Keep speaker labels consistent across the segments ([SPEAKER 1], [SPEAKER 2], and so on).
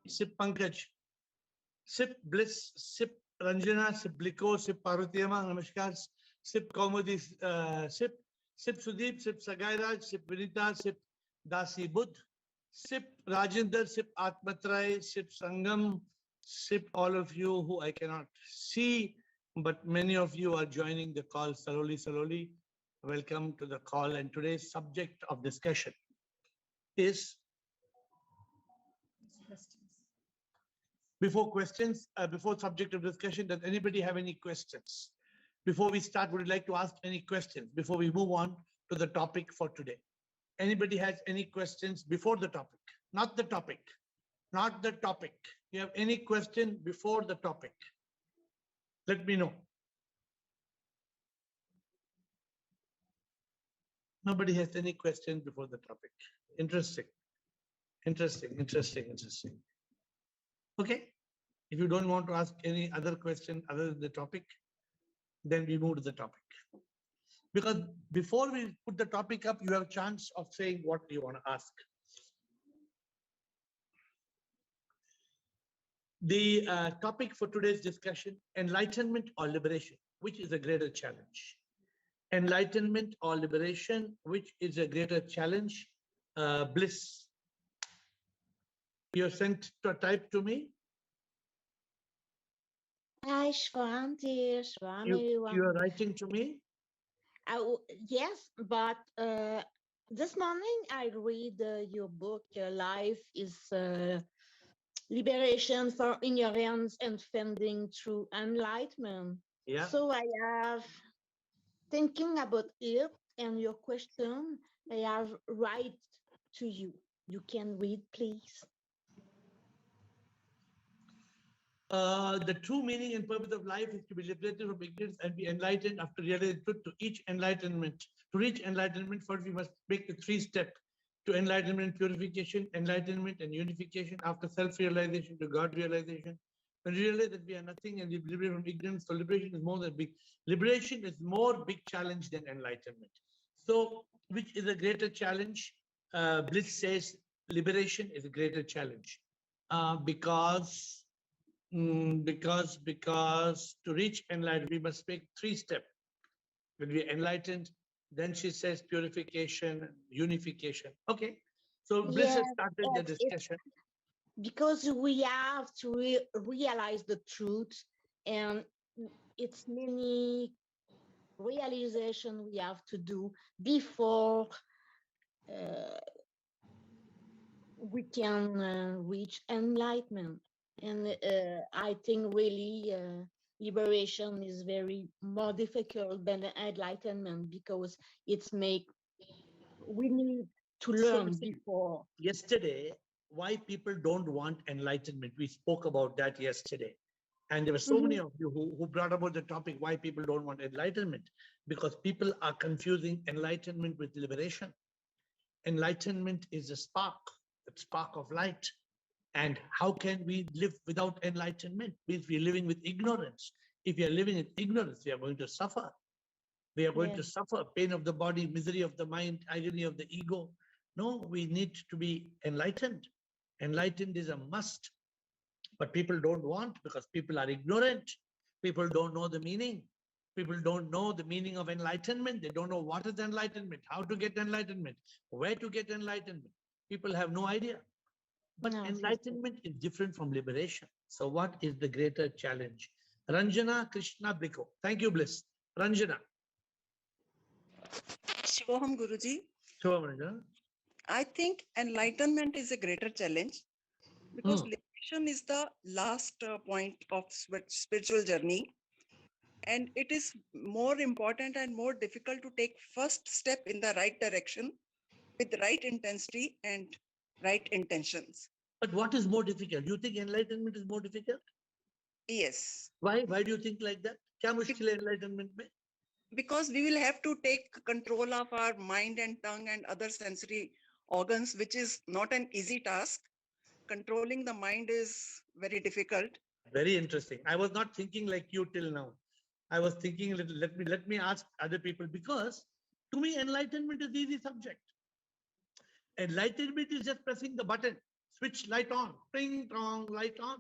[SPEAKER 1] Sip Pankaj, Sip Bliss, Sip Ranjana, Sip Bliko, Sip Parvatiyama, Namaskar, Sip Kaumudi, Sip Sudeep, Sip Sagairaj, Sip Vinita, Sip Dasi Budh, Sip Rajinder, Sip Atmatrai, Sip Sangam, Sip all of you who I cannot see, but many of you are joining the call slowly. Welcome to the call, and today's subject of discussion is before subject of discussion, does anybody have any questions? Before we start, would you like to ask any questions before we move on to the topic for today? Anybody has any questions before the topic? Not the topic. Not the topic. You have any question before the topic? Let me know. Nobody has any question before the topic. Interesting. Okay. If you don't want to ask any other question other than the topic, then we move to the topic. Because before we put the topic up, you have a chance of saying what you want to ask. The topic for today's discussion, enlightenment or liberation, which is a greater challenge? Enlightenment or liberation, which is a greater challenge? Bliss. You sent a type to me.
[SPEAKER 2] Hi, Shvanti.
[SPEAKER 1] You are writing to me?
[SPEAKER 2] Yes, but this morning I read your book, Life is Liberation for Ignorance and Fending Through Enlightenment.
[SPEAKER 1] Yeah.
[SPEAKER 2] So I have thinking about it and your question, I have write to you. You can read, please.
[SPEAKER 1] The true meaning and purpose of life is to be liberated from ignorance and be enlightened after realizing truth. To reach enlightenment, first we must make the 3-step to enlightenment, purification, enlightenment, and unification. After self-realization to God realization, when we realize that we are nothing and we liberate from ignorance, so liberation is more big challenge than enlightenment. So, which is a greater challenge? Bliss says liberation is a greater challenge because to reach enlightenment, we must make 3 steps. When we are enlightened, then she says purification, unification. Okay. So Bliss has started the discussion.
[SPEAKER 2] Because we have to realize the truth, and it's many realization we have to do before we can reach enlightenment. And I think really liberation is very more difficult than enlightenment because we need to learn before.
[SPEAKER 1] Yesterday, why people don't want enlightenment? We spoke about that yesterday. And there were so many of you who brought about the topic, why people don't want enlightenment. Because people are confusing enlightenment with liberation. Enlightenment is a spark, the spark of light. And how can we live without enlightenment? Means we're living with ignorance. If we are living in ignorance, we are going to suffer. We are going to suffer pain of the body, misery of the mind, agony of the ego. No, we need to be enlightened. Enlightened is a must. But people don't want because people are ignorant. People don't know the meaning. People don't know the meaning of enlightenment. They don't know what is enlightenment, how to get enlightenment, where to get enlightenment. People have no idea. But enlightenment is different from liberation. So what is the greater challenge? Ranjana Krishna Bliko. Thank you, Bliss. Ranjana.
[SPEAKER 3] Shivoham Guruji.
[SPEAKER 1] Shivoham, Ranjana.
[SPEAKER 3] I think enlightenment is a greater challenge because liberation is the last point of spiritual journey. And it is more important and more difficult to take first step in the right direction with the right intensity and right intentions.
[SPEAKER 1] But what is more difficult? You think enlightenment is more difficult?
[SPEAKER 3] Yes.
[SPEAKER 1] Why? Why do you think like that? Kya mushkil hai enlightenment mein?
[SPEAKER 3] Because we will have to take control of our mind and tongue and other sensory organs, which is not an easy task. Controlling the mind is very difficult.
[SPEAKER 1] Very interesting. I was not thinking like you till now. I was thinking a little, let me ask other people, because to me enlightenment is the easy subject. Enlightenment is just pressing the button. switch light on, ping tong, light on.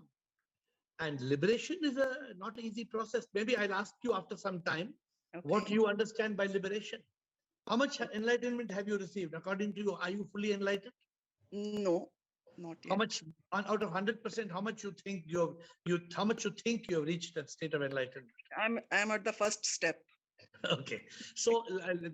[SPEAKER 1] And liberation is a not an easy process. Maybe I'll ask you after some time what
[SPEAKER 3] Okay.
[SPEAKER 1] you understand by liberation. How much enlightenment have you received? According to you, are you fully enlightened?
[SPEAKER 3] No, not
[SPEAKER 1] How
[SPEAKER 3] yet.
[SPEAKER 1] much out of 100%, how much you think how much you think you have reached that state of enlightenment?
[SPEAKER 3] I'm at the first step.
[SPEAKER 1] Okay. So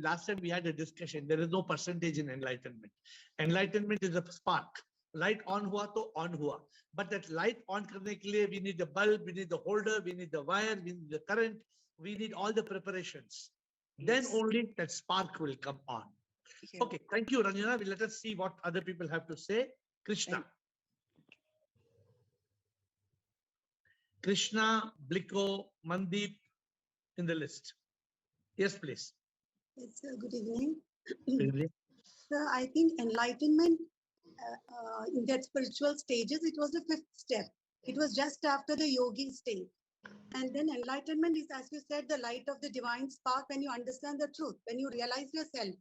[SPEAKER 1] last time we had a discussion. There is no percentage in enlightenment. Enlightenment is a spark. Light on hua to on hua. But that light on karne ke liye, we need the bulb, we need the holder, we need the wire, we need the current, we need all the preparations. Then
[SPEAKER 3] Yes.
[SPEAKER 1] only that spark will come on.
[SPEAKER 3] Yeah.
[SPEAKER 1] Okay. Thank you, Ranjana. Let us see what other people have to say. Krishna.
[SPEAKER 3] Thank-
[SPEAKER 1] Krishna, Bliko, Mandeep in the list. Yes, please.
[SPEAKER 4] It's good evening.
[SPEAKER 1] Really?
[SPEAKER 4] So I think enlightenment in that spiritual stages, it was the fifth step. It was just after the yogi state. And then enlightenment is, as you said, the light of the divine spark when you understand the truth, when you realize yourself.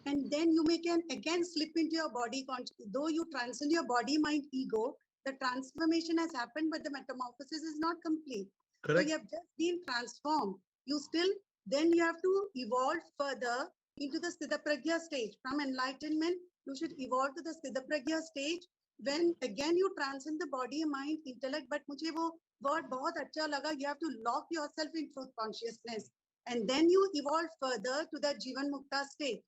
[SPEAKER 4] And then you can again slip into your body consciousness. Though you transcend your body, mind, ego, the transformation has happened, but the metamorphosis is not complete.
[SPEAKER 1] Correct.
[SPEAKER 4] So you have just been transformed. You still, then you have to evolve further into the Siddha Pragya stage. From enlightenment, you should evolve to the Siddha Pragya stage when again you transcend the body, mind, intellect. But mujhe wo word bahut acha laga. You have to lock yourself in truth consciousness. And then you evolve further to the Jivan Mukta state,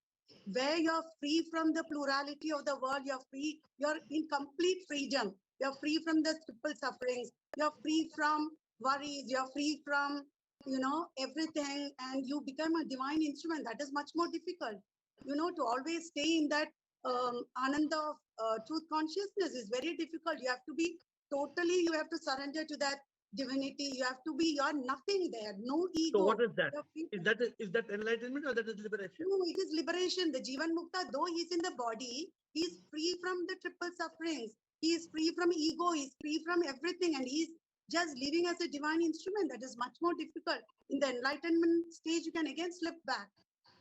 [SPEAKER 4] where you're free from the plurality of the world. You're free, you're in complete freedom. You're free from the triple sufferings. You're free from worries. You're free from, everything. And you become a divine instrument. That is much more difficult. To always stay in that ananda of truth consciousness is very difficult. You have to be totally, you have to surrender to that divinity. You have to be, you're nothing there. No ego.
[SPEAKER 1] So what is that?
[SPEAKER 4] You're free
[SPEAKER 1] Is that enlightenment or that is liberation?
[SPEAKER 4] No, it is liberation. The Jivan Mukta, though he's in the body, he's free from the triple sufferings. He is free from ego. He's free from everything. And he's just living as a divine instrument. That is much more difficult. In the enlightenment stage, you can again slip back.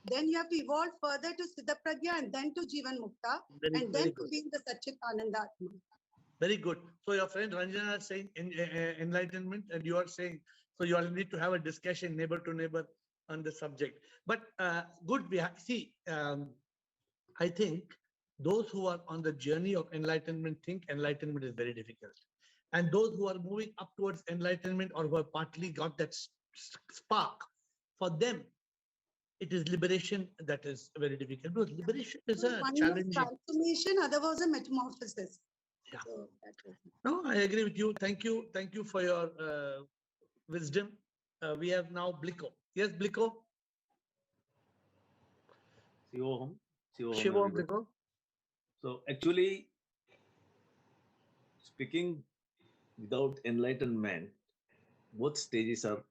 [SPEAKER 4] Then you have to evolve further to Siddha Pragya and then to Jivan Mukta. And then to be in the Satchit Anandatma.
[SPEAKER 1] Very good. So your friend Ranjana is saying enlightenment, and you are saying, so you all need to have a discussion neighbor to neighbor on the subject. But good, I think those who are on the journey of enlightenment think enlightenment is very difficult. And those who are moving up towards enlightenment or who have partly got that spark, for them, it is liberation that is very difficult. Because liberation is a challenging.
[SPEAKER 4] Transformation, other was a metamorphosis.
[SPEAKER 1] Yeah.
[SPEAKER 4] So
[SPEAKER 1] no, I agree with you. Thank you. Thank you for your wisdom. We have now Bliko. Yes, Bliko?
[SPEAKER 5] Shivoham.
[SPEAKER 1] Shivoham, Bliko.
[SPEAKER 5] So actually, speaking without enlightenment, both stages are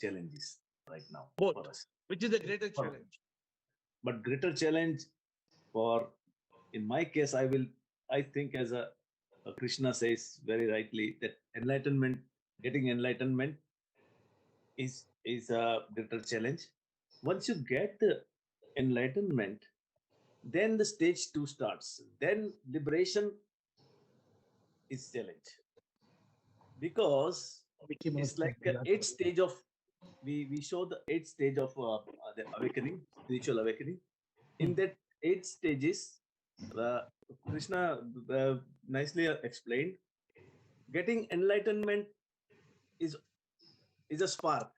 [SPEAKER 5] challenges right now
[SPEAKER 1] Both.
[SPEAKER 5] for us.
[SPEAKER 1] Which is the greater challenge?
[SPEAKER 5] But greater challenge for, in my case, I think as Krishna says very rightly that getting enlightenment is a greater challenge. Once you get the enlightenment, then the stage 2 starts. Then liberation is challenge, because it's like eighth stage of we show the eighth stage of the awakening, spiritual awakening. In that 8 stages, Krishna nicely explained, getting enlightenment is a spark,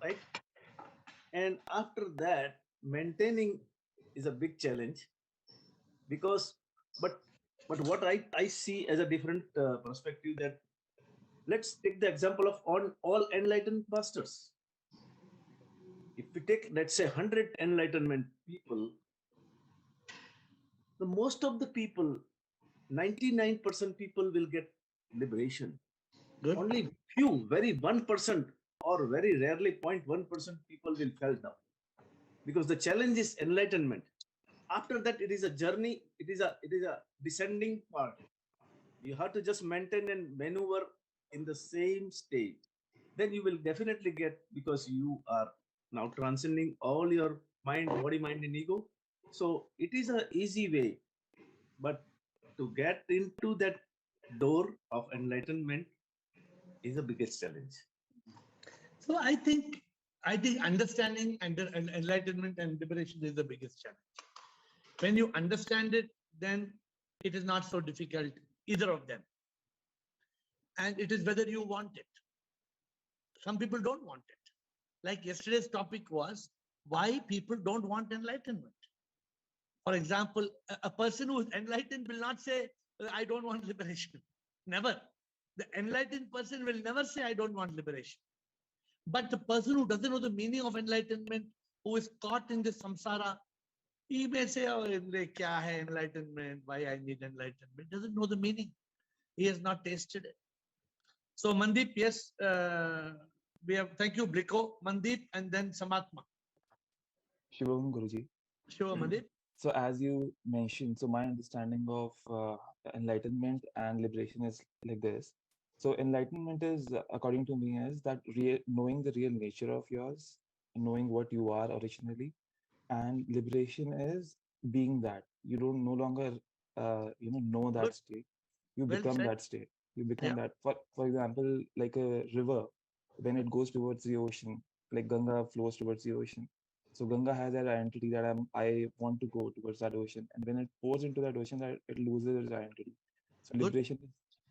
[SPEAKER 5] right? And after that, maintaining is a big challenge, because but what I see as a different perspective, that let's take the example of all enlightened masters. If we take, let's say, 100 enlightenment people, the most of the people, 99% people will get liberation.
[SPEAKER 1] Good.
[SPEAKER 5] Only few, very 1% or very rarely 0.1% people will fall down, because the challenge is enlightenment. After that, it is a journey. It is a descending part. You have to just maintain and maneuver in the same state. Then you will definitely get, because you are now transcending all your mind, body, mind, and ego. So it is an easy way, but to get into that door of enlightenment is the biggest challenge.
[SPEAKER 1] So I think understanding and enlightenment and liberation is the biggest challenge. When you understand it, then it is not so difficult, either of them. And it is whether you want it. Some people don't want it. Like yesterday's topic was why people don't want enlightenment. For example, a person who is enlightened will not say, I don't want liberation. Never. The enlightened person will never say, I don't want liberation. But the person who doesn't know the meaning of enlightenment, who is caught in this samsara, he may say, oh, kya hai enlightenment? Why I need enlightenment? Doesn't know the meaning. He has not tasted it. So Mandeep, yes, we have, thank you, Bliko, Mandeep, and then Samatma.
[SPEAKER 6] Shivam Guruji.
[SPEAKER 1] Sure, Mandeep.
[SPEAKER 6] So as you mentioned, so my understanding of enlightenment and liberation is like this. So enlightenment is, according to me, is that knowing the real nature of yours, knowing what you are originally, and liberation is being that. You don't no longer, know that
[SPEAKER 1] Good.
[SPEAKER 6] state. You
[SPEAKER 1] Well
[SPEAKER 6] become
[SPEAKER 1] said.
[SPEAKER 6] that state. You become
[SPEAKER 1] Yeah.
[SPEAKER 6] that. For example, like a river, when it goes towards the ocean, like Ganga flows towards the ocean. So Ganga has that identity that I want to go towards that ocean, and when it pours into that ocean, that it loses its identity. So
[SPEAKER 1] Good.
[SPEAKER 6] liberation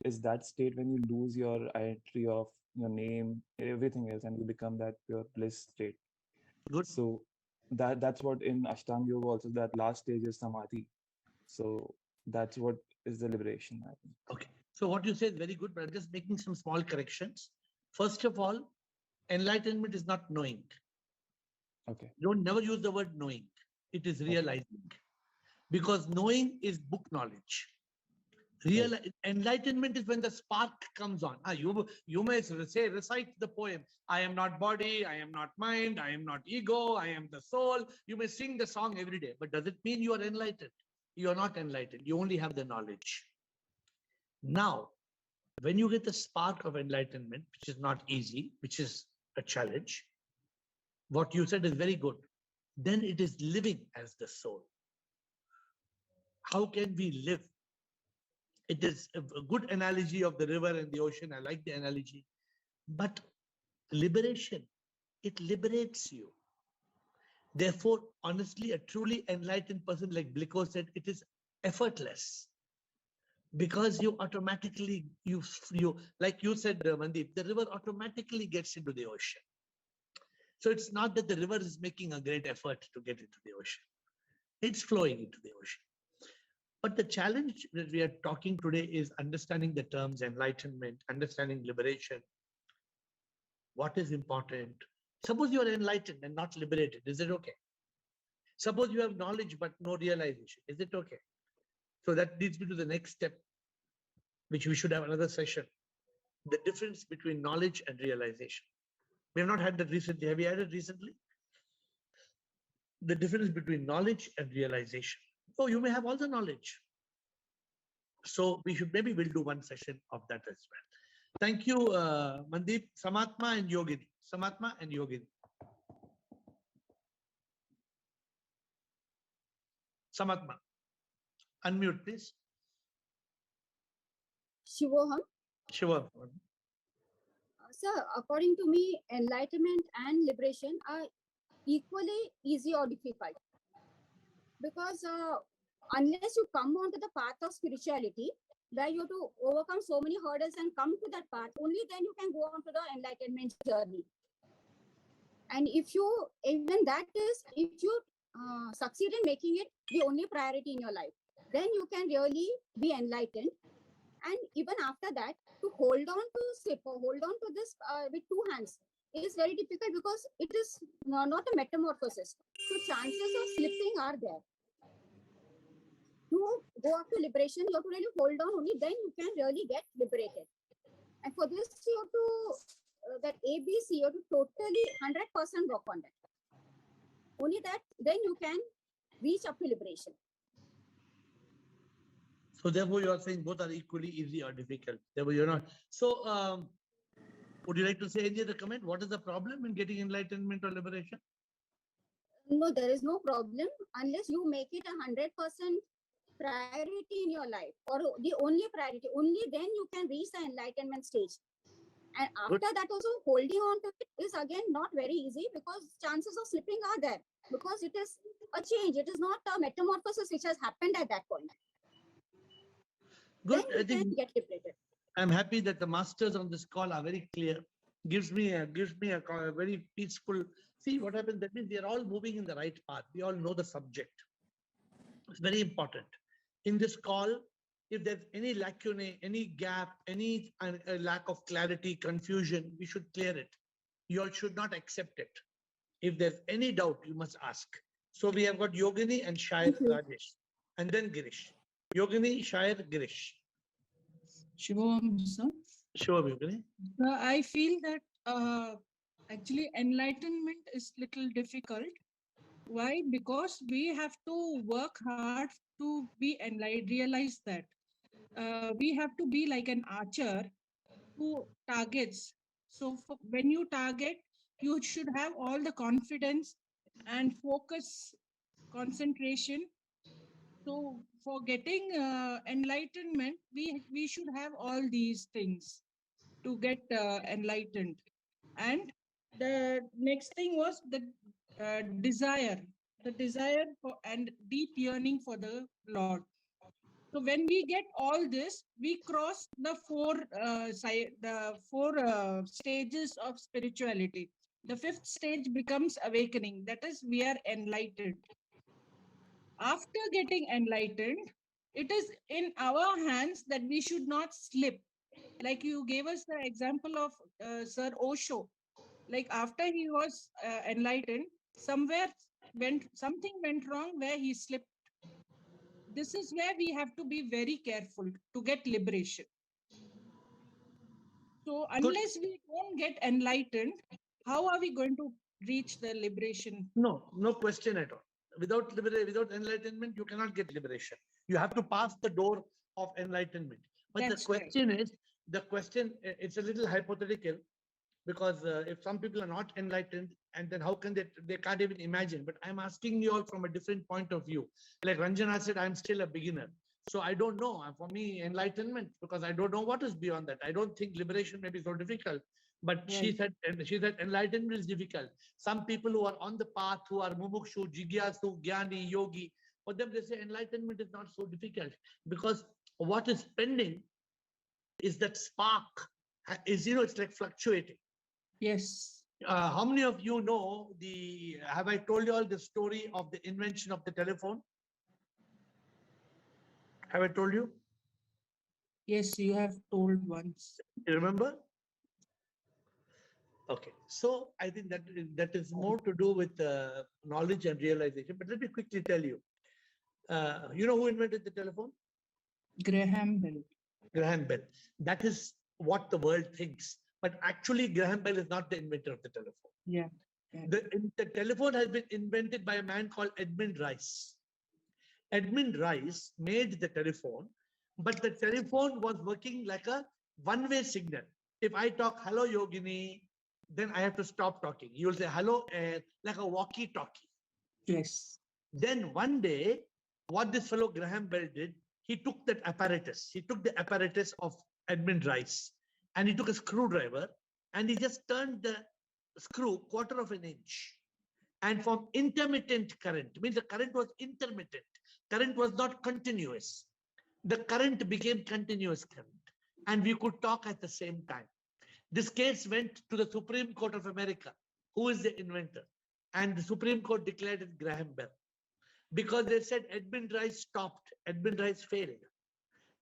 [SPEAKER 6] is that state when you lose your identity of your name, everything else, and you become that pure bliss state.
[SPEAKER 1] Good.
[SPEAKER 6] So that's what in Ashtanga Yoga also, that last stage is samadhi. So that's what is the liberation, I think.
[SPEAKER 1] Okay. So what you say is very good, but I'm just making some small corrections. First of all, enlightenment is not knowing.
[SPEAKER 6] Okay.
[SPEAKER 1] Don't never use the word knowing. It is realizing. Because knowing is book knowledge. Real enlightenment is when the spark comes on. You may say, recite the poem. I am not body, I am not mind, I am not ego, I am the soul. You may sing the song every day, but does it mean you are enlightened? You are not enlightened. You only have the knowledge. Now, when you get the spark of enlightenment, which is not easy, which is a challenge, what you said is very good. Then it is living as the soul. How can we live? It is a good analogy of the river and the ocean. I like the analogy. But liberation, it liberates you. Therefore, honestly, a truly enlightened person, like Bliko said, it is effortless. Because you automatically, you like you said, Mandeep, the river automatically gets into the ocean. So it's not that the river is making a great effort to get into the ocean. It's flowing into the ocean. But the challenge that we are talking today is understanding the terms enlightenment, understanding liberation. What is important? Suppose you are enlightened and not liberated. Is it okay? Suppose you have knowledge but no realization. Is it okay? So that leads me to the next step, which we should have another session. The difference between knowledge and realization. We have not had that recently. Have you had it recently? The difference between knowledge and realization. Oh, you may have all the knowledge. So maybe we'll do one session of that as well. Thank you, Mandeep, Samatma and Yogini. Samatma and Yogini. Samatma. Unmute, please.
[SPEAKER 7] Shivoham.
[SPEAKER 1] Sure.
[SPEAKER 7] Sir, according to me, enlightenment and liberation are equally easy or difficult. Because unless you come onto the path of spirituality, where you have to overcome so many hurdles and come to that path, only then you can go on to the enlightenment journey. And if you succeed in making it the only priority in your life, then you can really be enlightened. And even after that, to hold on to this with two hands is very difficult, because it is not a metamorphosis. So chances of slipping are there. To go up to liberation, you have to really hold on, only then you can really get liberated. And for this, you have to, that ABC, you have to totally 100% work on that. Only that, then you can reach up to liberation.
[SPEAKER 1] So therefore, you are saying both are equally easy or difficult. Therefore, you're not. So would you like to say any other comment? What is the problem in getting enlightenment or liberation?
[SPEAKER 7] No, there is no problem unless you make it 100% priority in your life, or the only priority, only then you can reach the enlightenment stage. And
[SPEAKER 1] Good.
[SPEAKER 7] after that also, holding on to it is again not very easy, because chances of slipping are there, because it is a change. It is not a metamorphosis which has happened at that point.
[SPEAKER 1] Good.
[SPEAKER 7] Then
[SPEAKER 1] I
[SPEAKER 7] you can
[SPEAKER 1] think
[SPEAKER 7] get liberated.
[SPEAKER 1] I'm happy that the masters on this call are very clear. Gives me a very peaceful. See what happens. That means we are all moving in the right path. We all know the subject. It's very important. In this call, if there's any lacunae, any gap, any lack of clarity, confusion, we should clear it. You all should not accept it. If there's any doubt, you must ask. So we have got Yogini and Shair Rajesh, and then Girish. Yogini, Shair, Girish.
[SPEAKER 8] Shivam, sir.
[SPEAKER 1] Sure, Yogini.
[SPEAKER 8] I feel that actually enlightenment is little difficult. Why? Because we have to work hard to be enlightened, realize that. We have to be like an archer who targets. So when you target, you should have all the confidence and focus, concentration. So for getting enlightenment, we should have all these things to get enlightened. And the next thing was the desire for and deep yearning for the Lord. So when we get all this, we cross the four stages of spirituality. The fifth stage becomes awakening. That is, we are enlightened. After getting enlightened, it is in our hands that we should not slip. Like you gave us the example of Sir Osho. Like after he was enlightened, something went wrong where he slipped. This is where we have to be very careful to get liberation. So unless we don't get enlightened, how are we going to reach the liberation?
[SPEAKER 1] No question at all. Without enlightenment, you cannot get liberation. You have to pass the door of enlightenment. But
[SPEAKER 8] That's
[SPEAKER 1] the question is, it's a little hypothetical, because if some people are not enlightened, and then how can they can't even imagine. But I'm asking you all from a different point of view. Like Ranjana said, I'm still a beginner. So I don't know. For me, enlightenment, because I don't know what is beyond that. I don't think liberation may be so difficult. But she said enlightenment is difficult. Some people who are on the path, who are mumukshu, jigyasu, jnani, yogi, for them they say enlightenment is not so difficult, because what is pending is that spark. It's like fluctuating.
[SPEAKER 8] Yes.
[SPEAKER 1] How many of you know have I told you all the story of the invention of the telephone? Have I told you?
[SPEAKER 8] Yes, you have told once.
[SPEAKER 1] You remember? Okay. So I think that is more to do with knowledge and realization. But let me quickly tell you. You know who invented the telephone?
[SPEAKER 8] Graham Bell.
[SPEAKER 1] Graham Bell. That is what the world thinks. But actually, Graham Bell is not the inventor of the telephone.
[SPEAKER 8] Yeah.
[SPEAKER 1] The telephone has been invented by a man called Edmund Rice. Edmund Rice made the telephone, but the telephone was working like a one-way signal. If I talk, hello, Yogini, then I have to stop talking. You will say, hello, air, like a walkie-talkie.
[SPEAKER 8] Yes.
[SPEAKER 1] Then one day, what this fellow Graham Bell did, he took that apparatus. He took the apparatus of Edmund Rice, and he took a screwdriver, and he just turned the screw 1/4 of an inch. And from intermittent current, means the current was intermittent. Current was not continuous. The current became continuous current, and we could talk at the same time. This case went to the Supreme Court of America. Who is the inventor? And the Supreme Court declared it Graham Bell, because they said Edmund Rice stopped. Edmund Rice failed.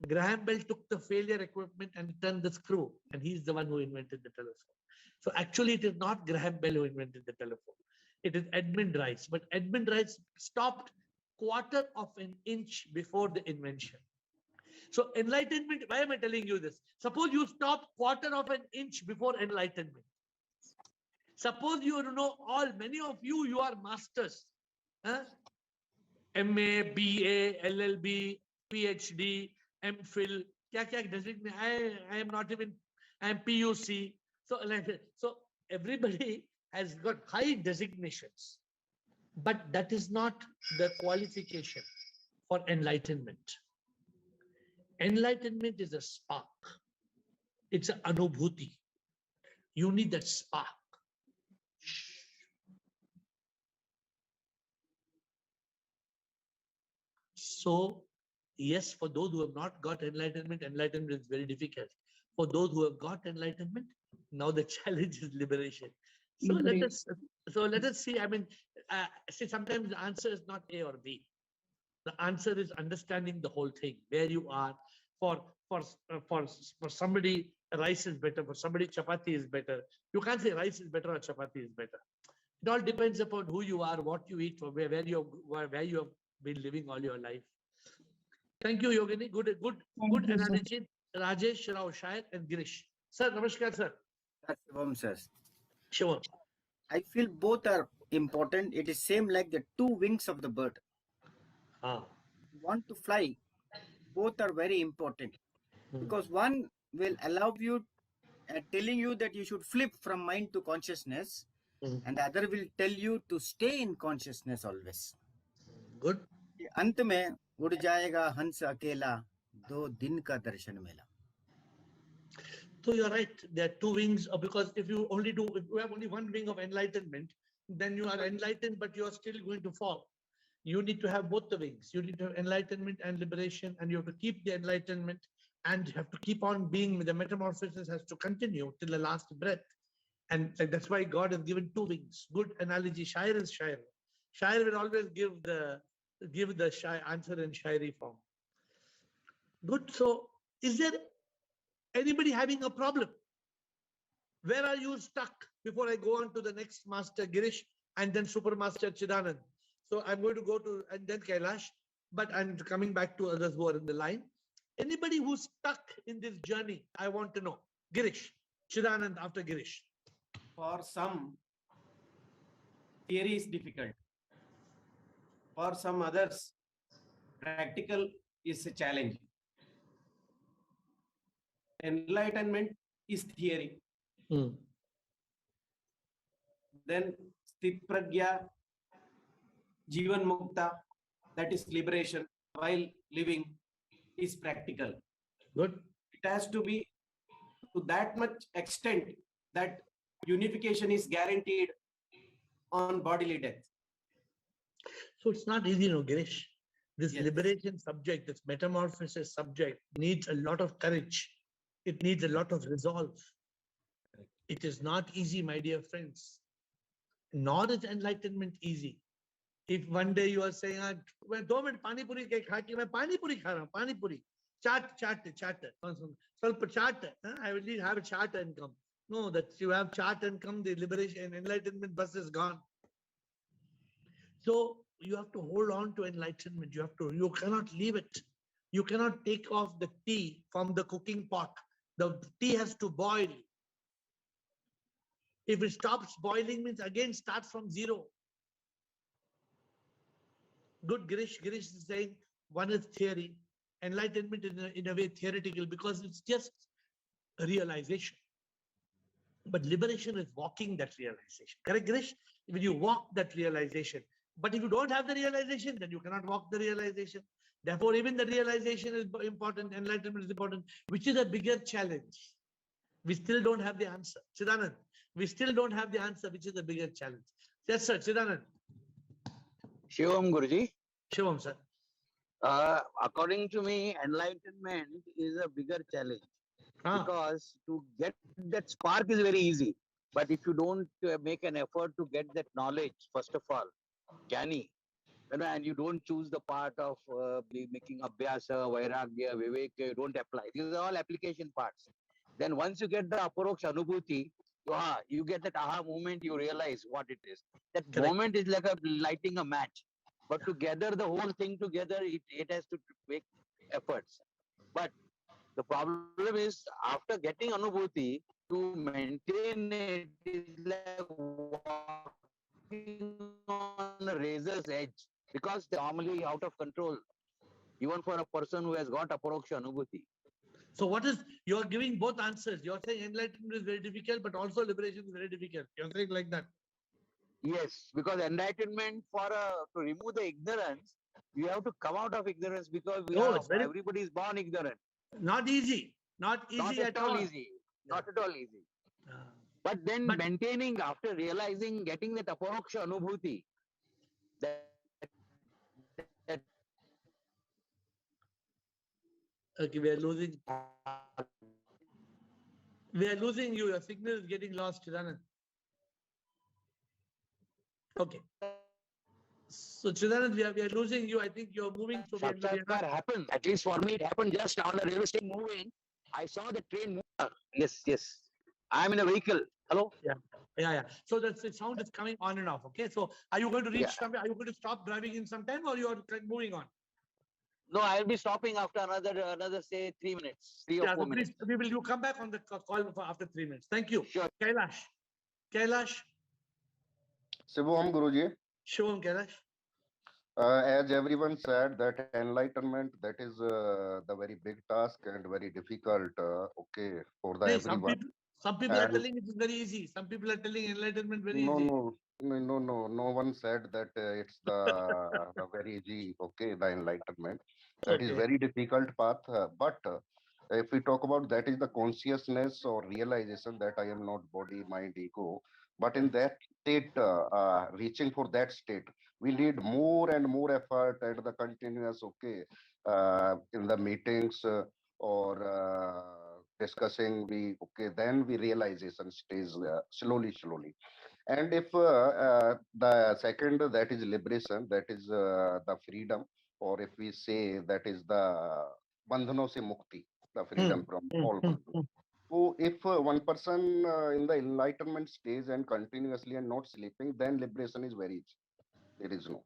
[SPEAKER 1] Graham Bell took the failure equipment and turned the screw, and he's the one who invented the telephone. So actually, it is not Graham Bell who invented the telephone. It is Edmund Rice. But Edmund Rice stopped 1/4 of an inch before the invention. So enlightenment, why am I telling you this? Suppose you stop 1/4 of an inch before enlightenment. Suppose you know many of you are masters. Huh? MA, BA, LLB, PhD, MPhil. I am not even, I am PUC. So everybody has got high designations. But that is not the qualification for enlightenment. Enlightenment is a spark. It's an anubhuti. You need that spark. So, yes, for those who have not got enlightenment, enlightenment is very difficult. For those who have got enlightenment, now the challenge is liberation. So let us see. I mean, see, sometimes the answer is not A or B. The answer is understanding the whole thing, where you are. For somebody, rice is better. For somebody, chapati is better. You can't say rice is better or chapati is better. It all depends upon who you are, what you eat, where you have been living all your life. Thank you, Yogini. Good analogy. Rajesh, Rao, Shayad, and Girish. Sir, namaskar, sir.
[SPEAKER 9] Shivam sir.
[SPEAKER 1] Sure.
[SPEAKER 9] I feel both are important. It is same like the two wings of the bird. You want to fly, both are very important because one will allow you, telling you that you should flip from mind to consciousness, and the other will tell you to stay in consciousness always.
[SPEAKER 1] Good.
[SPEAKER 9] अंत में उड़ जाएगा हंस अकेला, 2 दिन का दर्शन मेला.
[SPEAKER 1] So you're right. There are two wings, because if you have only one wing of enlightenment, then you are enlightened, but you are still going to fall. You need to have both the wings. You need to have enlightenment and liberation, and you have to keep the enlightenment, and you have to keep on being. The metamorphosis has to continue till the last breath, and that's why God has given two wings. Good analogy. Shair is shair. Shair will always give the answer in shairi form. Good. So, is there anybody having a problem? Where are you stuck? Before I go on to the next master, Girish, and then Super Master Chidanand. So I'm going to go to, and then Kailash, but I'm coming back to others who are in the line. Anybody who's stuck in this journey, I want to know. Girish, Chidanand after Girish.
[SPEAKER 10] For some, theory is difficult. For some others, practical is a challenge. Enlightenment is theory. Then Sthit Pragya, Jivan Mukta, that is liberation while living, is practical.
[SPEAKER 1] Good.
[SPEAKER 10] It has to be to that much extent that unification is guaranteed on bodily death.
[SPEAKER 1] So it's not easy, no, Girish. This liberation subject, this metamorphosis subject needs a lot of courage. It needs a lot of resolve. It is not easy, my dear friends. Nor is enlightenment easy. If one day you are saying, "2 minutes pani puri ke kha ke main pani puri kha raha hu, pani puri, chaat, ಸ್ವಲ್ಪ chaat, I will have a chaat and come." No, that you have chaat and come, the liberation and enlightenment bus is gone. So you have to hold on to enlightenment. You cannot leave it. You cannot take off the tea from the cooking pot. The tea has to boil. If it stops boiling, means again starts from zero. Good, Girish. Girish is saying one is theory. Enlightenment is in a way theoretical because it's just a realization. But liberation is walking that realization. Correct, Girish? When you walk that realization. But if you don't have the realization, then you cannot walk the realization. Therefore, even the realization is important. Enlightenment is important. Which is a bigger challenge? We still don't have the answer. Chidanand, we still don't have the answer. Which is the bigger challenge? Yes, sir. Chidanand.
[SPEAKER 11] Shivam Guruji.
[SPEAKER 1] Shivam, sir.
[SPEAKER 11] According to me, enlightenment is a bigger challenge because to get that spark is very easy. But if you don't make an effort to get that knowledge, first of all, Jnani, and you don't choose the part of making abhyasa, vairagya, vivek, you don't apply. These are all application parts. Then once you get the aparoksha anubhuti, you get that aha moment, you realize what it is. That moment is like lighting a match. But to gather the whole thing together, it has to make efforts. But the problem is, after getting anubhuti, to maintain it is like walking on a razor's edge because they're normally out of control, even for a person who has got aparoksha anubhuti.
[SPEAKER 1] So what is, you are giving both answers. You are saying enlightenment is very difficult, but also liberation is very difficult. You are saying like that.
[SPEAKER 11] Yes, because enlightenment to remove the ignorance, You have to come out of ignorance because
[SPEAKER 1] No, it's very
[SPEAKER 11] everybody is born ignorant.
[SPEAKER 1] not easy. Not easy
[SPEAKER 11] Not
[SPEAKER 1] at all.
[SPEAKER 11] easy. Not at all easy.
[SPEAKER 1] Uh,
[SPEAKER 11] But then maintaining after realizing, getting that aporoksha anubhuti, that
[SPEAKER 1] okay, we are losing. We are losing you. Your signal is getting lost, Chidanand. Okay. So Chidanand, we are losing you. I think you're moving. So
[SPEAKER 11] Sakshatkar happened. At least for me, it happened just on the railway station moving. I saw the train move. Yes. I'm in a vehicle. Hello?
[SPEAKER 1] Yeah. So the sound is coming on and off. Okay. So are you going to reach somewhere? Are you going to stop driving in some time, or you are moving on?
[SPEAKER 11] No, I'll be stopping after another say 3 minutes, 3 or 4 minutes.
[SPEAKER 1] Please, you come back on the call after 3 minutes. Thank you.
[SPEAKER 11] Sure.
[SPEAKER 1] Kailash.
[SPEAKER 12] Shivam Guruji.
[SPEAKER 1] Shivam Kailash.
[SPEAKER 12] As everyone said, that enlightenment, that is the very big task and very difficult, okay, for the everyone.
[SPEAKER 1] Some people are telling it is very easy. Some people are telling enlightenment very easy.
[SPEAKER 12] No one said that it's the very easy, okay, the enlightenment. That is very difficult path. But if we talk about that is the consciousness or realization that I am not body, mind, ego. But in that state, reaching for that state, we need more and more effort and the continuous, okay, in the meetings or discussing, then we realization stays slowly. And if the second, that is liberation, that is the freedom, or if we say that is the bandhano se mukti, the freedom from all bandhana. So if one person in the enlightenment stage and continuously and not sleeping, then liberation is very easy. There is no.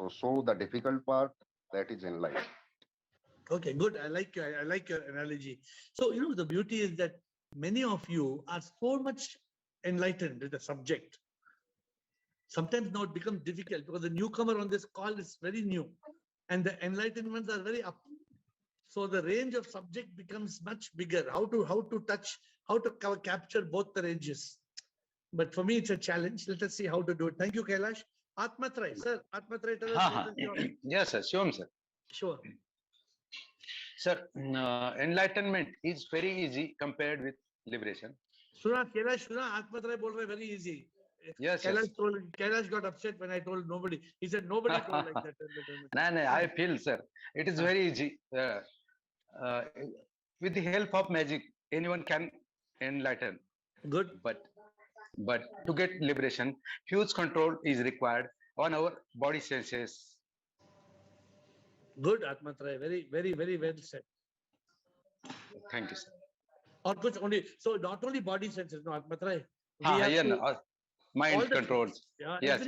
[SPEAKER 12] So the difficult part, that is enlightenment.
[SPEAKER 1] Okay, good. I like your analogy. So the beauty is that many of you are so much enlightened with the subject. Sometimes now it becomes difficult because the newcomer on this call is very new and the enlightenments are very up. So the range of subject becomes much bigger. How to touch, how to capture both the ranges. But for me, it's a challenge. Let us see how to do it. Thank you, Kailash. Atmatray, sir. Atmatray, tell us.
[SPEAKER 13] Yes, sir. Sure, sir.
[SPEAKER 1] Sure.
[SPEAKER 13] Sir, enlightenment is very easy compared with liberation.
[SPEAKER 1] Kailash, Atmatray bol rahe, very easy.
[SPEAKER 13] Yes,
[SPEAKER 1] Kailash got upset when I told nobody. He said nobody told like that.
[SPEAKER 13] No, I feel, sir, it is very easy. With the help of magic, anyone can enlighten.
[SPEAKER 1] Good.
[SPEAKER 13] But to get liberation, huge control is required on our body senses.
[SPEAKER 1] Good, Atmatray. Very well said.
[SPEAKER 13] Thank you, sir.
[SPEAKER 1] So not only body senses, no, Atmatray.
[SPEAKER 13] Mind controls. Yes.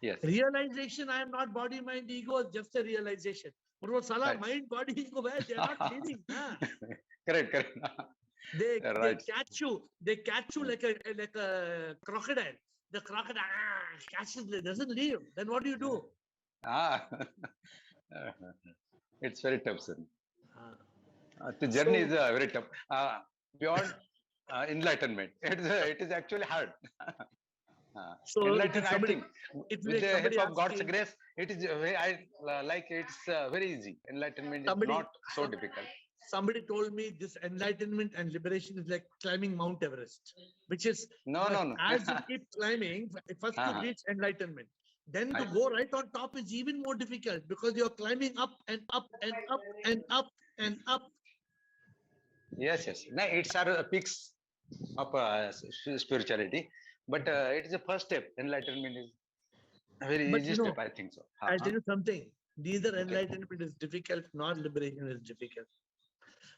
[SPEAKER 13] Yes.
[SPEAKER 1] Realization, I am not body, mind, ego, just a realization. But what sala mind, body, ego, they are not leading.
[SPEAKER 13] Correct.
[SPEAKER 1] They catch you like a crocodile. The crocodile catches, doesn't leave. Then what do you do?
[SPEAKER 13] It's very tough, sir. The journey is very tough. Beyond enlightenment, it is actually hard. Enlightenment, I think, with the help of God's grace, it is it's very easy. Enlightenment is not so difficult.
[SPEAKER 1] Somebody told me this enlightenment and liberation is like climbing Mount Everest, which is
[SPEAKER 13] no.
[SPEAKER 1] As you keep climbing, first you reach enlightenment. Then to go right on top is even more difficult because you're climbing up and up and up and up and up.
[SPEAKER 13] Yes. No, it's our peaks of spirituality, but it is the first step. Enlightenment is a very easy step, I think so.
[SPEAKER 1] I'll tell you something. Neither enlightenment is difficult nor liberation is difficult.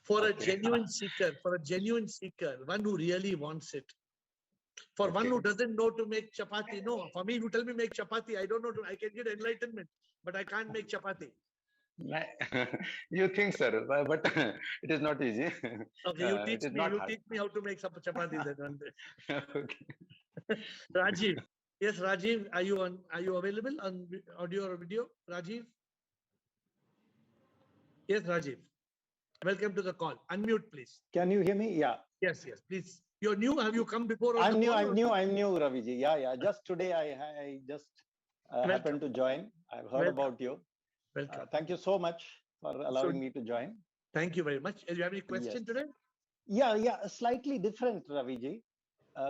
[SPEAKER 1] For a genuine seeker, one who really wants it. For one who doesn't know to make chapati, no. For me, you tell me make chapati, I don't know. I can get enlightenment, but I can't make chapati.
[SPEAKER 13] You think, sir, but it is not easy.
[SPEAKER 1] Okay, you teach me how to make some chapati then. Okay. Rajiv. Yes, Rajiv, are you available on audio or video? Rajiv? Yes, Rajiv. Welcome to the call. Unmute, please.
[SPEAKER 14] Can you hear me? Yeah.
[SPEAKER 1] Yes, please. You're new. Have you come before?
[SPEAKER 14] I'm new, Raviji. Yeah. Just today I just happened to join. I've heard about you.
[SPEAKER 1] Welcome.
[SPEAKER 14] Thank you so much for allowing me to join.
[SPEAKER 1] Thank you very much. Do you have any question
[SPEAKER 14] Yes.
[SPEAKER 1] today?
[SPEAKER 14] Yeah, slightly different, Raviji.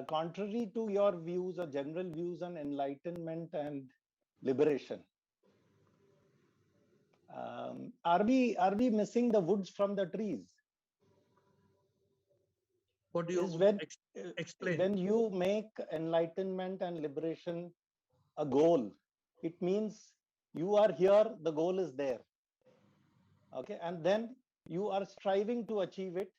[SPEAKER 14] Contrary to your views or general views on enlightenment and liberation, are we missing the woods from the trees?
[SPEAKER 1] What do you explain?
[SPEAKER 14] When you make enlightenment and liberation a goal, it means you are here, the goal is there. Okay, and then you are striving to achieve it,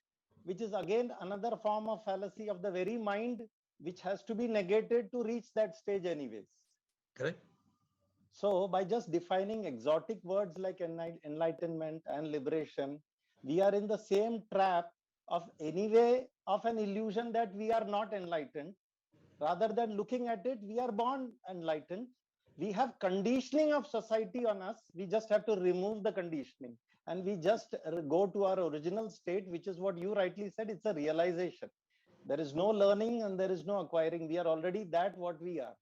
[SPEAKER 14] which is again another form of fallacy of the very mind, which has to be negated to reach that stage anyways.
[SPEAKER 1] Correct.
[SPEAKER 14] So by just defining exotic words like enlightenment and liberation, we are in the same trap of anyway of an illusion that we are not enlightened. Rather than looking at it, we are born enlightened. We have conditioning of society on us. We just have to remove the conditioning and we just go to our original state, which is what you rightly said. It's a realization. There is no learning and there is no acquiring. We are already that what we are.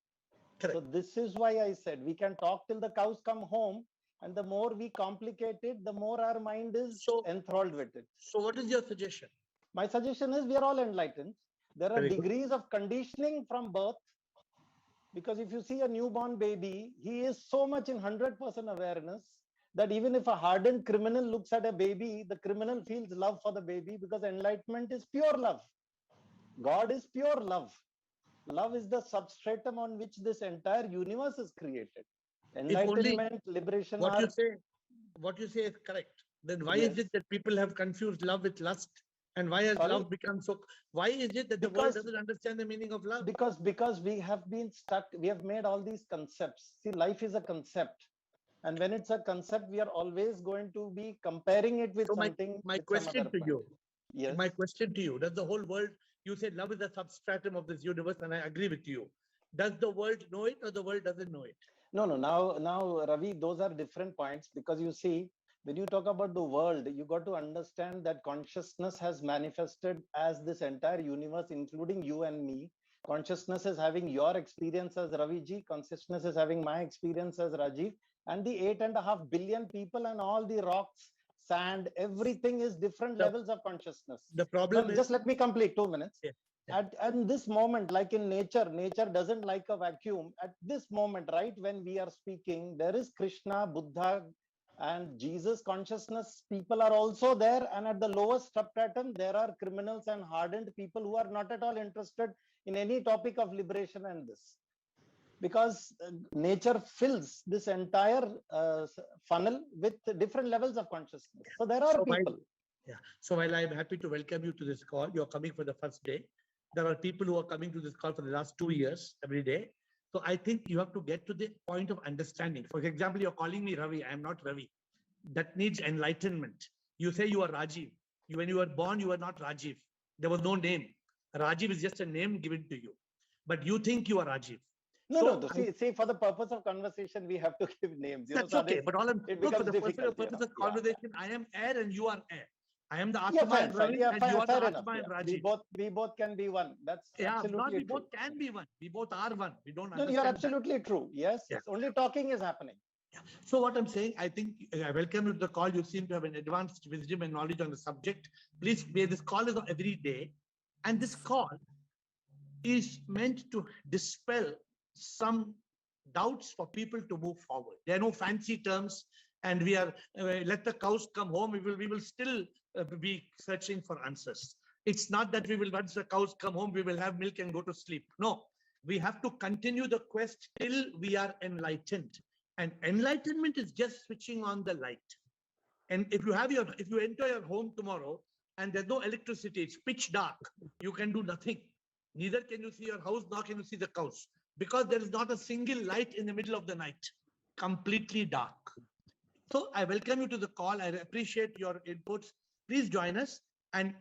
[SPEAKER 14] Correct. So this is why I said we can talk till the cows come home, and the more we complicate it, the more our mind is enthralled with it.
[SPEAKER 1] So what is your suggestion?
[SPEAKER 14] My suggestion is we are all enlightened. There are degrees of conditioning from birth, because if you see a newborn baby, he is so much in 100% awareness that even if a hardened criminal looks at a baby, the criminal feels love for the baby, because enlightenment is pure love. God is pure love. Love is the substratum on which this entire universe is created. Enlightenment, liberation.
[SPEAKER 1] What you say is correct. Then why is it that people have confused love with lust? And why has love become so? Why is it that the world doesn't understand the meaning of love?
[SPEAKER 14] Because we have been stuck. We have made all these concepts. See, life is a concept, and when it's a concept, we are always going to be comparing it with something.
[SPEAKER 1] My question to you.
[SPEAKER 14] Yes.
[SPEAKER 1] My question to you: does the whole world? You said love is the substratum of this universe, and I agree with you. Does the world know it, or the world doesn't know it?
[SPEAKER 14] No. Now, Ravi, those are different points, because you see, when you talk about the world, you got to understand that consciousness has manifested as this entire universe, including you and me. Consciousness is having your experience as Raviji. Consciousness is having my experience as Rajiv. And the 8.5 billion people and all the rocks, sand, everything is different levels of consciousness.
[SPEAKER 1] The problem is...
[SPEAKER 14] Just let me complete 2 minutes.
[SPEAKER 1] Yeah.
[SPEAKER 14] At this moment, like in nature doesn't like a vacuum. At this moment, right, when we are speaking, there is Krishna, Buddha, and Jesus consciousness. People are also there, and at the lowest substratum there are criminals and hardened people who are not at all interested in any topic of liberation and this, because nature fills this entire funnel with different levels of consciousness. So there are people.
[SPEAKER 1] So while I'm happy to welcome you to this call, you're coming for the first day. There are people who are coming to this call for the last 2 years every day. So I think you have to get to the point of understanding. For example, you're calling me Ravi. I am not Ravi. That needs enlightenment. You say you are Rajiv. When you were born, you were not Rajiv. There was no name. Rajiv is just a name given to you. But you think you are Rajiv.
[SPEAKER 14] No. See, for the purpose of conversation, we have to give names.
[SPEAKER 1] That's okay. But all for the purpose of conversation, I am AiR and you are AiR. I am the Atma and Ravi, and you are the Atma and Rajiv.
[SPEAKER 14] We both can be one. That's absolutely
[SPEAKER 1] we both can be one. We both are one. We don't understand.
[SPEAKER 14] No, you're absolutely true. Yes. Only talking is happening.
[SPEAKER 1] So what I'm saying, I think I welcome you to the call. You seem to have an advanced wisdom and knowledge on the subject. Please, this call is every day. And this call is meant to dispel some doubts for people to move forward. There are no fancy terms, and we are let the cows come home. We will still be searching for answers. It's not that we will, once the cows come home, we will have milk and go to sleep. No, we have to continue the quest till we are enlightened. And enlightenment is just switching on the light. And if you enter your home tomorrow and there's no electricity, it's pitch dark, you can do nothing. Neither can you see your house, nor can you see the cows, because there is not a single light in the middle of the night, completely dark. So I welcome you to the call. I appreciate your inputs. Please join us and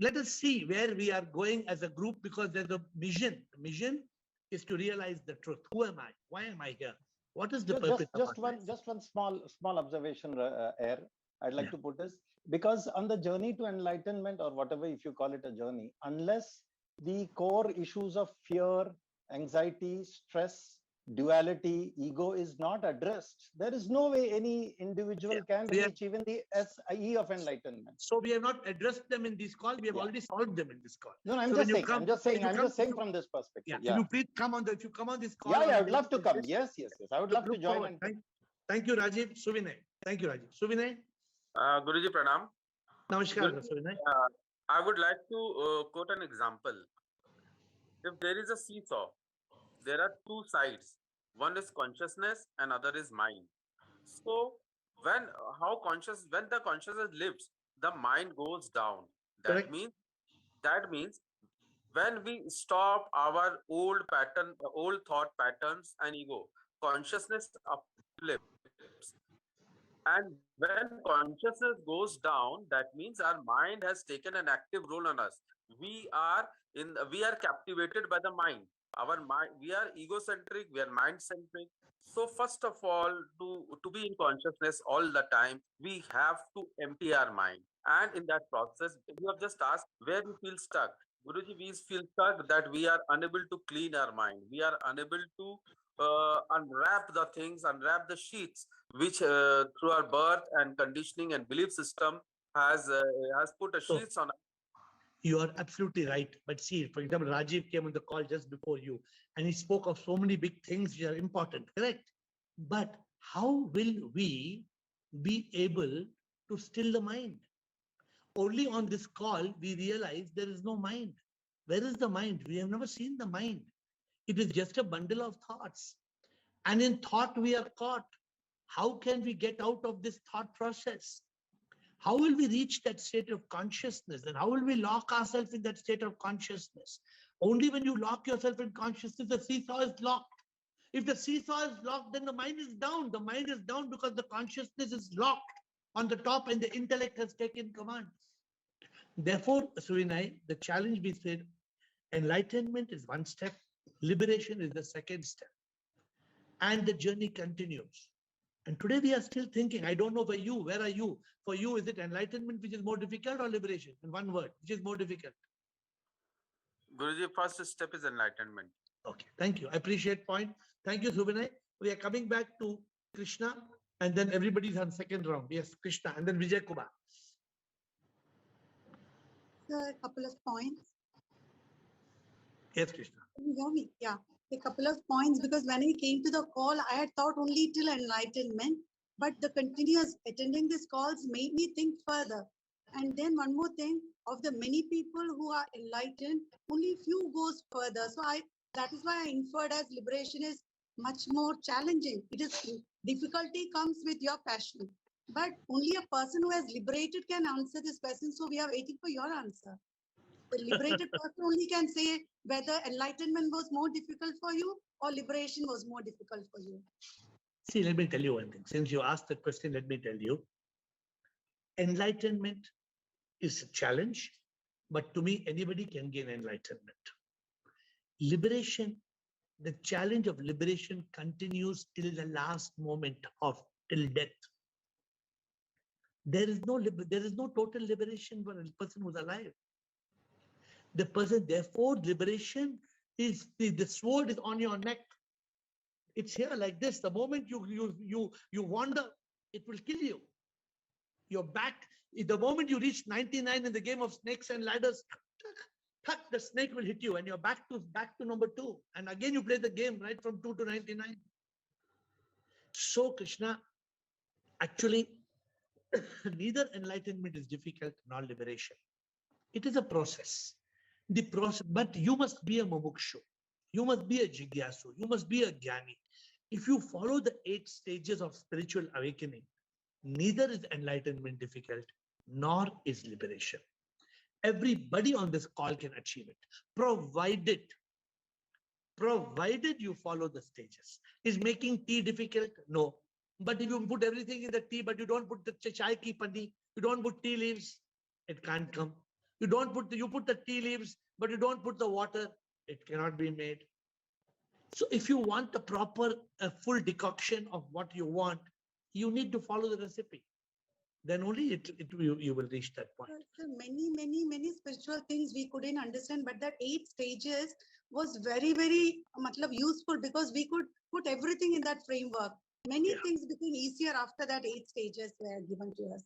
[SPEAKER 1] let us see where we are going as a group, because there's a mission. The mission is to realize the truth. Who am I? Why am I here? What is the purpose of life?
[SPEAKER 14] Just one small observation, AiR, I'd like to put this, because on the journey to enlightenment, or whatever, if you call it a journey, unless the core issues of fear, anxiety, stress, duality, ego is not addressed, there is no way any individual can reach even the SE of enlightenment.
[SPEAKER 1] So we have not addressed them in this call. We have already solved them in this call.
[SPEAKER 14] No, I'm
[SPEAKER 1] so
[SPEAKER 14] just saying. I'm just saying from this perspective.
[SPEAKER 1] Yeah. If you please come on if you come on this call.
[SPEAKER 14] Yeah, I would love to come. Yes. I would love to join.
[SPEAKER 1] Thank you, Rajiv. Suvinay. Thank you, Rajiv. Suvinay.
[SPEAKER 15] Guruji Pranam.
[SPEAKER 1] Namaskar, Suvinay.
[SPEAKER 15] I would like to quote an example. If there is a seesaw, there are two sides. One is consciousness and other is mind. So when the consciousness lifts, the mind goes down. That means when we stop our old thought patterns and ego, consciousness uplifts. And when consciousness goes down, that means our mind has taken an active role on us. We are captivated by the mind. Our mind, we are egocentric, we are mind-centric. So first of all, to be in consciousness all the time, we have to empty our mind. And in that process, you have just asked where we feel stuck. Guruji, we feel stuck that we are unable to clean our mind. We are unable to unwrap the things, unwrap the sheets, which through our birth and conditioning and belief system has put a sheets on.
[SPEAKER 1] You are absolutely right. But see, for example, Rajiv came on the call just before you, and he spoke of so many big things which are important, correct? But how will we be able to still the mind? Only on this call, we realize there is no mind. Where is the mind? We have never seen the mind. It is just a bundle of thoughts. And in thought, we are caught. How can we get out of this thought process? How will we reach that state of consciousness? And how will we lock ourselves in that state of consciousness? Only when you lock yourself in consciousness, the seesaw is locked. If the seesaw is locked, then the mind is down. The mind is down because the consciousness is locked on the top and the intellect has taken command. Therefore, Suvinay, the challenge we said, enlightenment is one step, liberation is the second step. And the journey continues. And today we are still thinking, I don't know for you, where are you? For you, is it enlightenment which is more difficult or liberation? In one word, which is more difficult?
[SPEAKER 15] Guruji, first step is enlightenment.
[SPEAKER 1] Okay, thank you. I appreciate point. Thank you, Subhinay. We are coming back to Krishna and then everybody's on second round. Yes, Krishna and then Vijay Kumar.
[SPEAKER 4] Sir, a couple of points.
[SPEAKER 1] Yes, Krishna.
[SPEAKER 4] Can you hear me? Yeah. A couple of points, because when I came to the call, I had thought only till enlightenment, but the continuous attending these calls made me think further. And then one more thing, of the many people who are enlightened, only few goes further. So that is why I inferred as liberation is much more challenging. It is difficulty comes with your passion, but only a person who has liberated can answer this question. So we are waiting for your answer. The liberated person only can say whether enlightenment was more difficult for you or liberation was more difficult for you.
[SPEAKER 1] See, let me tell you one thing. Since you asked the question, let me tell you. Enlightenment is a challenge, but to me, anybody can gain enlightenment. Liberation, the challenge of liberation continues till the last moment till death. There is no total liberation for a person who's alive. The person, therefore, liberation is the sword is on your neck. It's here like this. The moment you wander, it will kill you. You're back. The moment you reach 99 in the game of snakes and ladders, the snake will hit you, and you're back to number 2. And again, you play the game right from 2 to 99. So, Krishna, actually, neither enlightenment is difficult nor liberation. It is a process. The process, but you must be a mumukshu. You must be a jigyasu. You must be a jnani. If you follow the 8 stages of spiritual awakening, neither is enlightenment difficult, nor is liberation. Everybody on this call can achieve it, provided you follow the stages. Is making tea difficult? No. But if you put everything in the tea, but you don't put the chai ki pandi, you don't put tea leaves, it can't come. You put the tea leaves, but you don't put the water, it cannot be made. So if you want a full decoction of what you want, you need to follow the recipe. then only you will reach that point.
[SPEAKER 4] So many spiritual things we couldn't understand, but that 8 stages was very useful because we could put everything in that framework. Many things became easier after that 8 stages were given to us.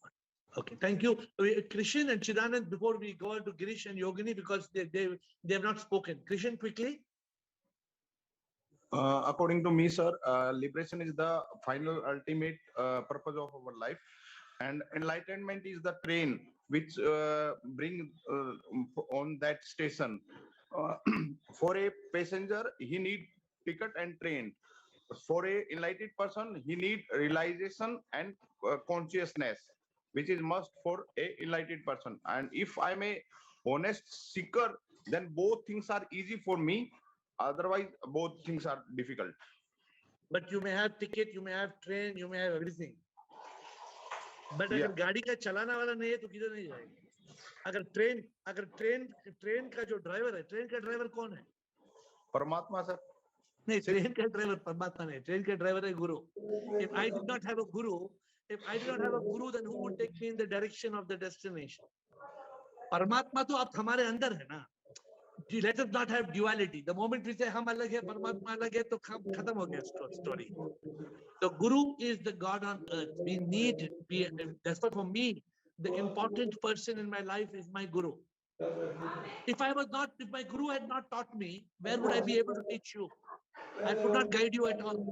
[SPEAKER 1] Okay, thank you. Krishan and Chidanand, before we go on to Girish and Yogini, because they have not spoken. Krishan, quickly.
[SPEAKER 16] According to me, sir, liberation is the final ultimate purpose of our life, and enlightenment is the train which bring on that station. For a passenger, he need ticket and train. For a enlightened person, he need realization and consciousness, which is must for a enlightened person. And if I'm a honest seeker, then both things are easy for me. Otherwise, both things are difficult.
[SPEAKER 1] But you may have ticket, you may have train, you may have everything. But अगर गाड़ी का चलाना वाला नहीं है तो किधर नहीं जाएगा? अगर ट्रेन का जो ड्राइवर है, ट्रेन का ड्राइवर कौन है?
[SPEAKER 16] परमात्मा सर.
[SPEAKER 1] नहीं, ट्रेन का ड्राइवर परमात्मा नहीं, ट्रेन का ड्राइवर है गुरु. If I did not have a guru, then who would take me in the direction of the destination? परमात्मा तो आप हमारे अंदर है ना. Let us not have duality. The moment we say हम अलग है, परमात्मा अलग है, तो खत्म हो गया story. The guru is the God on earth. That's why for me, the important person in my life is my guru. If my guru had not taught me, where would I be able to teach you? I could not guide you at all.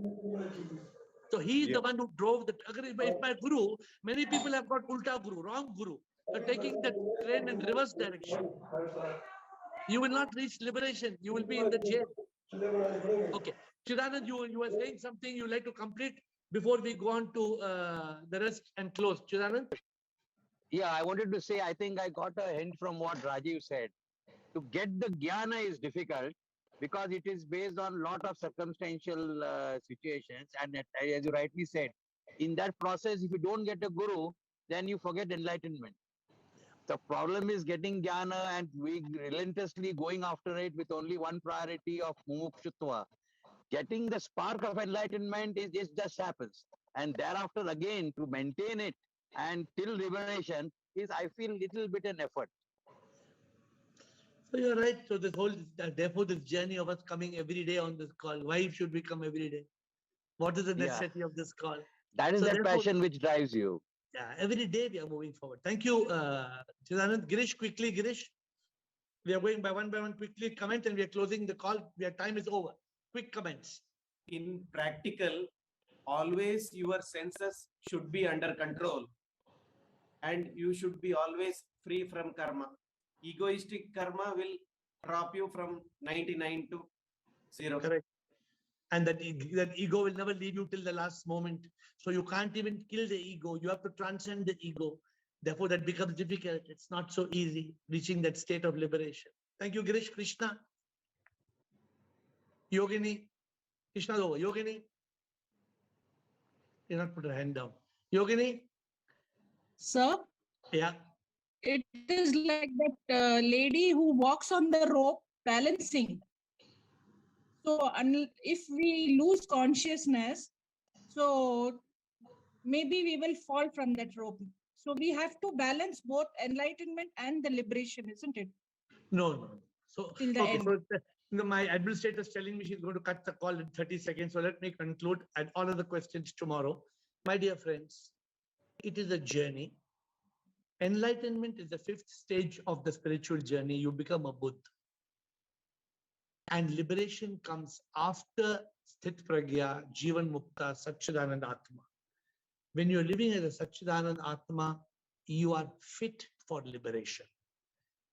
[SPEAKER 1] So he is the one who drove the. If my guru, many people have got ulta guru, wrong guru. They're taking the train in reverse direction. You will not reach liberation. You will be in the jail. Okay. Chidanand, you were saying something you like to complete before we go on to the rest and close. Chidanand?
[SPEAKER 11] Yeah, I wanted to say, I think I got a hint from what Rajiv said. To get the jnana is difficult because it is based on a lot of circumstantial situations. And as you rightly said, in that process, if you don't get a guru, then you forget enlightenment. The problem is getting jnana and we relentlessly going after it with only one priority of mumukshutva. Getting the spark of enlightenment just happens. And thereafter again to maintain it and till liberation is, I feel, little bit an effort.
[SPEAKER 1] So you're right. So therefore this journey of us coming every day on this call, why should we come every day? What is the necessity of this call?
[SPEAKER 11] That is the passion which drives you.
[SPEAKER 1] Yeah, every day we are moving forward. Thank you, Chidanand. Girish, quickly, Girish. We are going by one quickly. Comment and we are closing the call. Your time is over. Quick comments.
[SPEAKER 10] In practical, always your senses should be under control and you should be always free from karma. Egoistic karma will drop you from 99 to 0.
[SPEAKER 1] Correct. And that ego will never leave you till the last moment. So you can't even kill the ego. You have to transcend the ego. Therefore, that becomes difficult. It's not so easy reaching that state of liberation. Thank you, Girish. Krishna. Yogini. Krishna's over. Yogini. You not put her hand down. Yogini.
[SPEAKER 8] Sir?
[SPEAKER 1] Yeah.
[SPEAKER 8] It is like that lady who walks on the rope balancing. So if we lose consciousness, so maybe we will fall from that rope. So we have to balance both enlightenment and the liberation, isn't it?
[SPEAKER 1] No. So,
[SPEAKER 8] till the end.
[SPEAKER 1] So my administrator is telling me she's going to cut the call in 30 seconds. So let me conclude and honor the questions tomorrow. My dear friends, it is a journey. Enlightenment is the 5th stage of the spiritual journey. You become a Buddha. And liberation comes after Sthit Pragya, Jivan Mukta, Satchidanand Atma. When you're living as a Satchidanand Atma, you are fit for liberation.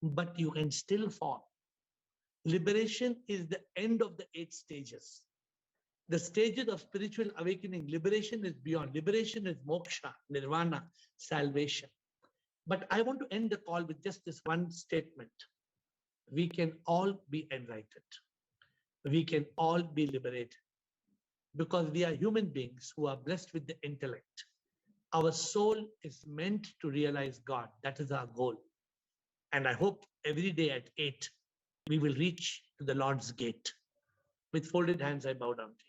[SPEAKER 1] But you can still fall. Liberation is the end of the 8 stages. The stages of spiritual awakening, liberation is beyond. Liberation is moksha, nirvana, salvation. But I want to end the call with just this one statement. We can all be enlightened. We can all be liberated because we are human beings who are blessed with the intellect. Our soul is meant to realize God. That is our goal. And I hope every day at 8, we will reach to the Lord's gate. With folded hands, I bow down to you.